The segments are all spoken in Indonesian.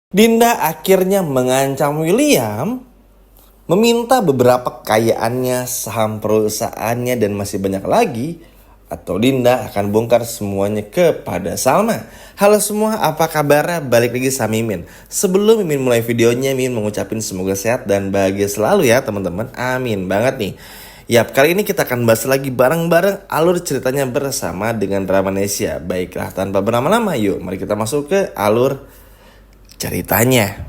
Dinda akhirnya mengancam William, meminta beberapa kekayaannya, saham perusahaannya, dan masih banyak lagi. Atau Dinda akan bongkar semuanya kepada Salma. Halo semua, apa kabarnya? Balik lagi sama Mimin. Sebelum Mimin mulai videonya, Mimin mengucapin semoga sehat dan bahagia selalu ya teman-teman. Amin banget nih. Yap, kali ini kita akan bahas lagi bareng-bareng alur ceritanya bersama dengan Dramanesia. Baiklah, tanpa berlama-lama, yuk mari kita masuk ke alur ceritanya.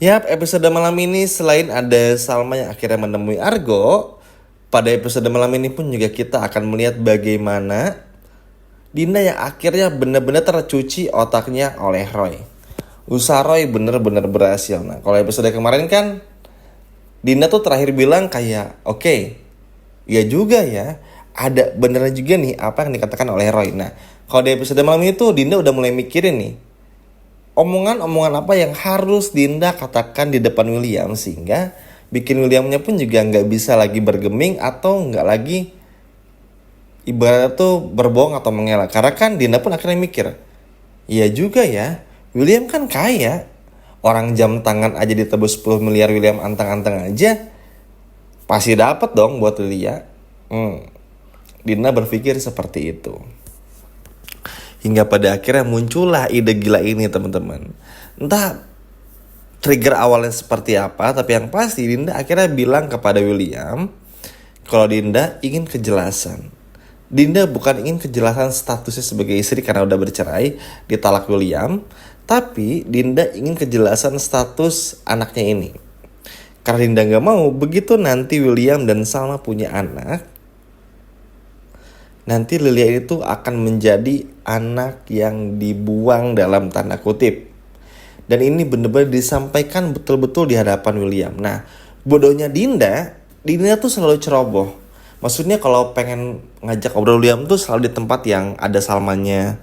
Yap, episode malam ini selain ada Salma yang akhirnya menemui Argo, pada episode malam ini pun juga kita akan melihat bagaimana Dinda yang akhirnya benar-benar tercuci otaknya oleh Roy. Usaha Roy benar-benar berhasil. Nah, kalau episode kemarin kan Dinda tuh terakhir bilang kayak, oke, ya juga ya, ada beneran juga nih apa yang dikatakan oleh Roy. Nah, kalau di episode malam ini tuh Dinda udah mulai mikirin nih, omongan-omongan apa yang harus Dinda katakan di depan William sehingga bikin Williamnya pun juga nggak bisa lagi bergeming atau nggak lagi ibaratnya tuh berbohong atau mengelak. Karena kan Dinda pun akhirnya mikir, iya juga ya, William kan kaya, orang jam tangan aja ditebus 10 miliar, William anteng-anteng aja pasti dapat dong buat Lilia. Dinda berpikir seperti itu. Hingga pada akhirnya muncullah ide gila ini teman-teman. Entah trigger awalnya seperti apa, tapi yang pasti Dinda akhirnya bilang kepada William kalau Dinda ingin kejelasan. Dinda bukan ingin kejelasan statusnya sebagai istri karena udah bercerai, ditalak William, tapi Dinda ingin kejelasan status anaknya ini. Karena Dinda gak mau begitu nanti William dan Salma punya anak, nanti Lilia itu akan menjadi anak yang dibuang dalam tanda kutip. Dan ini benar-benar disampaikan betul-betul di hadapan William. Nah, bodohnya Dinda tuh selalu ceroboh. Maksudnya kalau pengen ngajak obrol William tuh selalu di tempat yang ada Salmanya.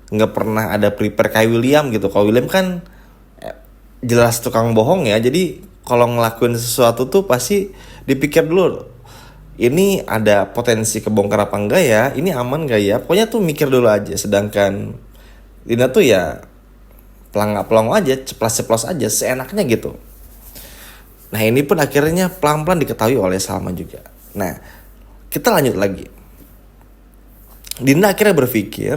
Nggak pernah ada prepare kayak William gitu. Kalau William kan jelas tukang bohong ya. Jadi kalau ngelakuin sesuatu tuh pasti dipikir dulu, ini ada potensi kebongkar apa enggak ya? Ini aman enggak ya? Pokoknya tuh mikir dulu aja. Sedangkan Dinda tuh ya pelangak-pelong aja, ceplas-ceplos aja, seenaknya gitu. Nah ini pun akhirnya pelan-pelan diketahui oleh Salma juga. Nah kita lanjut lagi. Dinda akhirnya berpikir,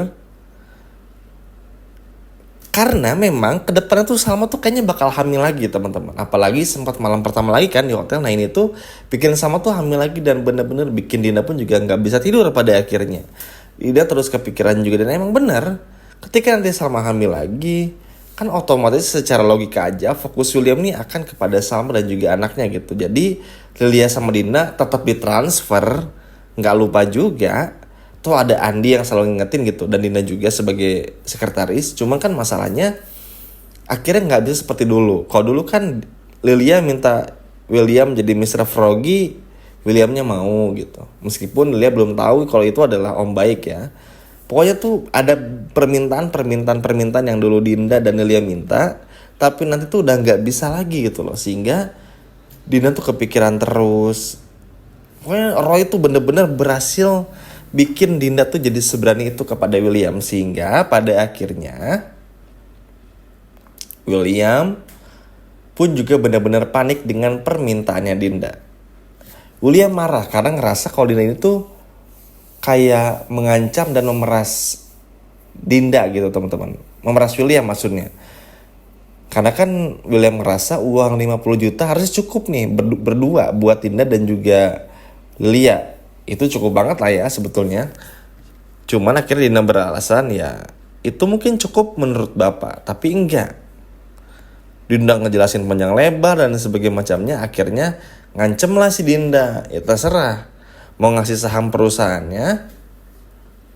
karena memang kedepannya tuh Salma tuh kayaknya bakal hamil lagi teman-teman. Apalagi sempat malam pertama lagi kan di hotel. Nah ini tuh bikin Salma tuh hamil lagi dan benar-benar bikin Dinda pun juga nggak bisa tidur pada akhirnya. Dinda terus kepikiran juga dan emang benar. Ketika nanti Salma hamil lagi, kan otomatis secara logika aja fokus William nih akan kepada Salma dan juga anaknya gitu. Jadi Lilia sama Dinda tetap ditransfer, nggak lupa juga. Tuh ada Andi yang selalu ngingetin gitu, dan Dinda juga sebagai sekretaris. Cuma kan masalahnya akhirnya nggak bisa seperti dulu. Kalau dulu kan Lilia minta William jadi Mr. Froggy, Williamnya mau gitu. Meskipun Lilia belum tahu kalau itu adalah om baik ya. Pokoknya tuh ada permintaan yang dulu Dinda dan Lilia minta, tapi nanti tuh udah nggak bisa lagi gitu loh. Sehingga Dinda tuh kepikiran terus. Pokoknya Roy tuh bener-bener berhasil bikin Dinda tuh jadi seberani itu kepada William. Sehingga pada akhirnya William pun juga benar-benar panik dengan permintaannya Dinda. William marah karena ngerasa kalau Dinda ini tuh kayak mengancam dan memeras Dinda gitu teman-teman. Memeras William maksudnya. Karena kan William ngerasa uang 50 juta harusnya cukup nih berdua buat Dinda dan juga Lilia. Itu cukup banget lah ya sebetulnya. Cuman akhirnya Dinda beralasan ya itu mungkin cukup menurut bapak, tapi enggak. Dinda ngejelasin panjang lebar dan sebagainya macamnya. Akhirnya ngancem lah si Dinda. Ya terserah mau ngasih saham perusahaannya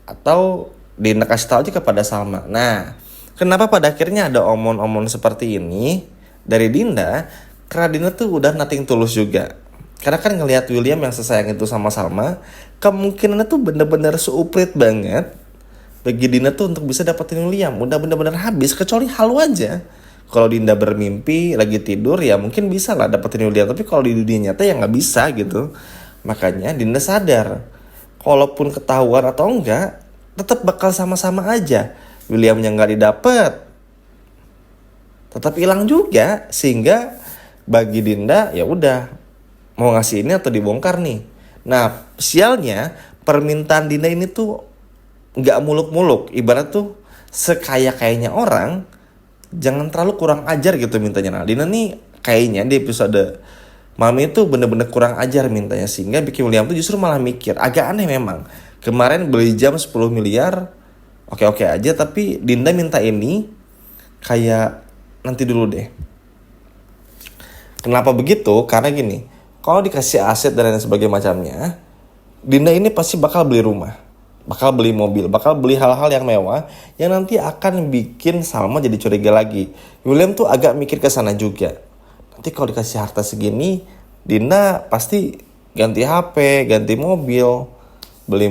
atau Dinda kasih tahu aja kepada Salma. Nah, kenapa pada akhirnya ada omong-omong seperti ini dari Dinda? Karena Dinda tuh udah nothing tulus juga. Karena kan ngelihat William yang sesayang itu sama Salma, kemungkinannya tuh bener-bener seuprit banget bagi Dinda tuh untuk bisa dapetin William. Udah bener-bener habis, kecuali halu aja. Kalau Dinda bermimpi lagi tidur ya mungkin bisa lah dapetin William, tapi kalau di dunia nyata ya nggak bisa gitu. Makanya Dinda sadar, kalaupun ketahuan atau enggak, tetap bakal sama-sama aja. Williamnya nggak didapet, tetap hilang juga, sehingga bagi Dinda ya udah mau ngasih ini atau dibongkar nih. Nah sialnya permintaan Dinda ini tuh nggak muluk-muluk, ibarat tuh sekaya-kayanya orang jangan terlalu kurang ajar gitu mintanya. Nah Dinda nih kayaknya di episode Mami itu bener-bener kurang ajar mintanya, sehingga bikin William tuh justru malah mikir. Agak aneh memang, kemarin beli jam 10 miliar oke-oke aja, tapi Dinda minta ini kayak nanti dulu deh. Kenapa begitu? Karena gini, kalau dikasih aset dan lain sebagainya macamnya, Dinda ini pasti bakal beli rumah, bakal beli mobil, bakal beli hal-hal yang mewah yang nanti akan bikin Salma jadi curiga lagi. William tuh agak mikir ke sana juga. Nanti kalau dikasih harta segini, Dinda pasti ganti HP, ganti mobil, beli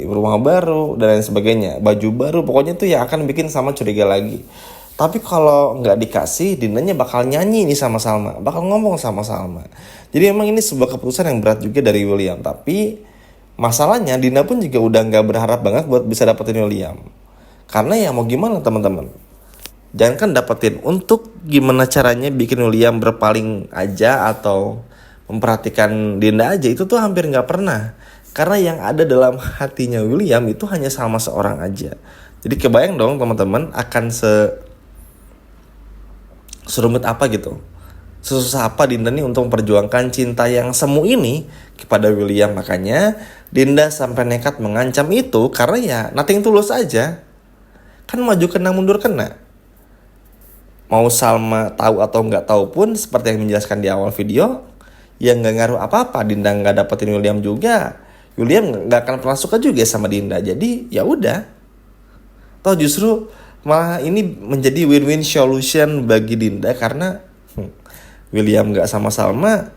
rumah baru dan lain sebagainya, baju baru, pokoknya tuh yang akan bikin Salma curiga lagi. Tapi kalau nggak dikasih, Dindanya bakal nyanyi nih sama Salma, bakal ngomong sama Salma. Jadi emang ini sebuah keputusan yang berat juga dari William. Tapi masalahnya Dinda pun juga udah nggak berharap banget buat bisa dapetin William. Karena ya mau gimana teman-teman, jangan kan dapetin, untuk gimana caranya bikin William berpaling aja atau memperhatikan Dinda aja, itu tuh hampir nggak pernah. Karena yang ada dalam hatinya William itu hanya sama seorang aja. Jadi kebayang dong teman-teman, akan serumit apa gitu, sesusah apa Dinda nih untuk memperjuangkan cinta yang semu ini kepada William. Makanya Dinda sampai nekat mengancam itu, karena ya nothing tulus aja. Kan maju kena mundur kena. Mau Salma tahu atau nggak tahu pun, seperti yang menjelaskan di awal video, ya nggak ngaruh apa-apa. Dinda nggak dapetin William juga, William nggak akan pernah suka juga sama Dinda. Jadi ya udah. Toh justru malah ini menjadi win-win solution bagi Dinda, karena William nggak sama Salma,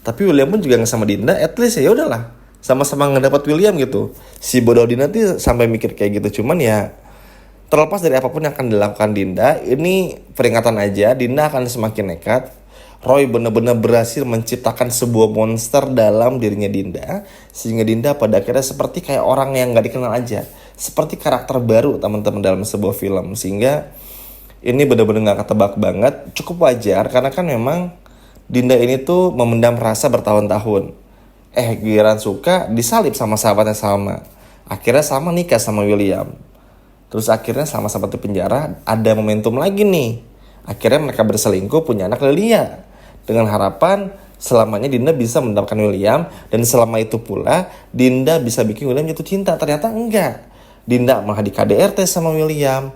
tapi William pun juga nggak sama Dinda. At least ya udahlah, sama-sama ngedapat William gitu. Si bodoh Dinda tuh sampai mikir kayak gitu. Cuman ya terlepas dari apapun yang akan dilakukan Dinda, ini peringatan aja, Dinda akan semakin nekat. Roy benar-benar berhasil menciptakan sebuah monster dalam dirinya Dinda, sehingga Dinda pada akhirnya seperti kayak orang yang gak dikenal aja, seperti karakter baru teman-teman dalam sebuah film. Sehingga ini benar-benar gak ketebak banget, cukup wajar, karena kan memang Dinda ini tuh memendam rasa bertahun-tahun. Giliran suka disalip sama sahabatnya Salma. Akhirnya Salma nikah sama William. Terus akhirnya sama-sama di penjara, ada momentum lagi nih. Akhirnya mereka berselingkuh, punya anak Lelia. Dengan harapan selamanya Dinda bisa mendapatkan William, dan selama itu pula Dinda bisa bikin William jatuh cinta. Ternyata enggak. Dinda malah di KDRT sama William.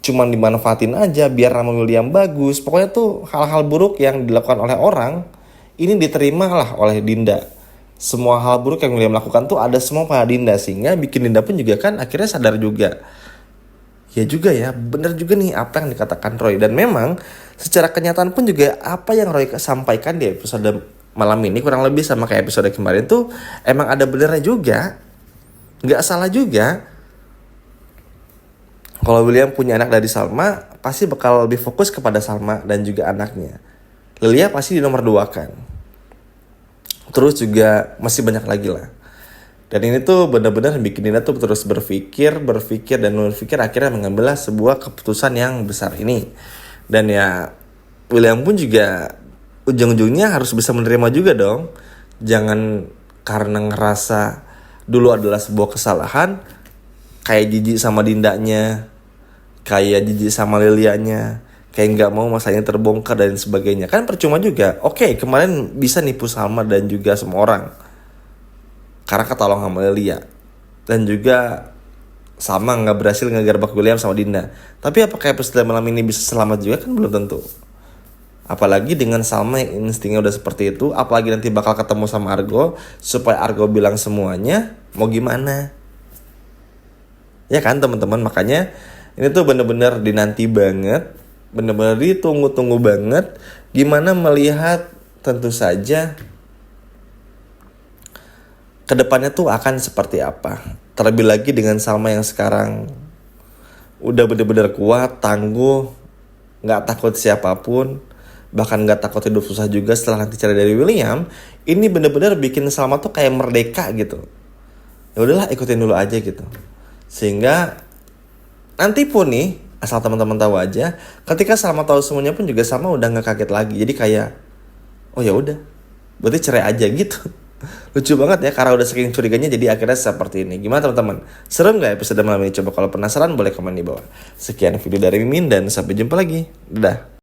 Cuman dimanfaatin aja biar nama William bagus. Pokoknya tuh hal-hal buruk yang dilakukan oleh orang, ini diterima lah oleh Dinda. Semua hal buruk yang William lakukan tuh ada semua pada Dinda, sehingga bikin Dinda pun juga kan akhirnya sadar juga. Ya juga ya, bener juga nih apa yang dikatakan Roy. Dan memang secara kenyataan pun juga apa yang Roy sampaikan di episode malam ini kurang lebih sama kayak episode kemarin tuh emang ada benernya juga. Gak salah juga. Kalau William punya anak dari Salma, pasti bakal lebih fokus kepada Salma dan juga anaknya. Lelia pasti di nomor 2 kan. Terus juga masih banyak lagi lah. Dan ini tuh benar-benar bikin Dinda tuh terus berpikir akhirnya mengambil sebuah keputusan yang besar ini. Dan ya William pun juga ujung-ujungnya harus bisa menerima juga dong. Jangan karena ngerasa dulu adalah sebuah kesalahan, kayak jijik sama Dindanya, kayak jijik sama Lilianya, kayak nggak mau masanya terbongkar dan sebagainya. Kan percuma juga. Oke, kemarin bisa nipu Salma dan juga semua orang karena ketolong sama Lelia, dan juga sama nggak berhasil ngegerbek William sama Dinda. Tapi apakah episode malam ini bisa selamat juga kan belum tentu. Apalagi dengan Salma yang instingnya udah seperti itu, apalagi nanti bakal ketemu sama Argo, supaya Argo bilang semuanya, mau gimana? Ya kan teman-teman, makanya ini tuh bener-bener dinanti banget, bener-bener ditunggu-tunggu banget. Gimana melihat tentu saja kedepannya tuh akan seperti apa. Terlebih lagi dengan Salma yang sekarang udah bener-bener kuat, tangguh, gak takut siapapun, bahkan gak takut hidup susah juga setelah nanti cerai dari William. Ini bener-bener bikin Salma tuh kayak merdeka gitu. Ya udahlah, ikutin dulu aja gitu. Sehingga nanti pun nih Asal teman-teman tahu aja, ketika Salma tahu semuanya pun juga Salma udah nggak kaget lagi. Jadi kayak, oh ya udah, berarti cerai aja gitu. Lucu banget ya, karena udah saking curiganya jadi akhirnya seperti ini. Gimana teman-teman? Serem nggak episode malam ini? Coba kalau penasaran boleh komen di bawah. Sekian video dari Mimin dan sampai jumpa lagi. Dadah.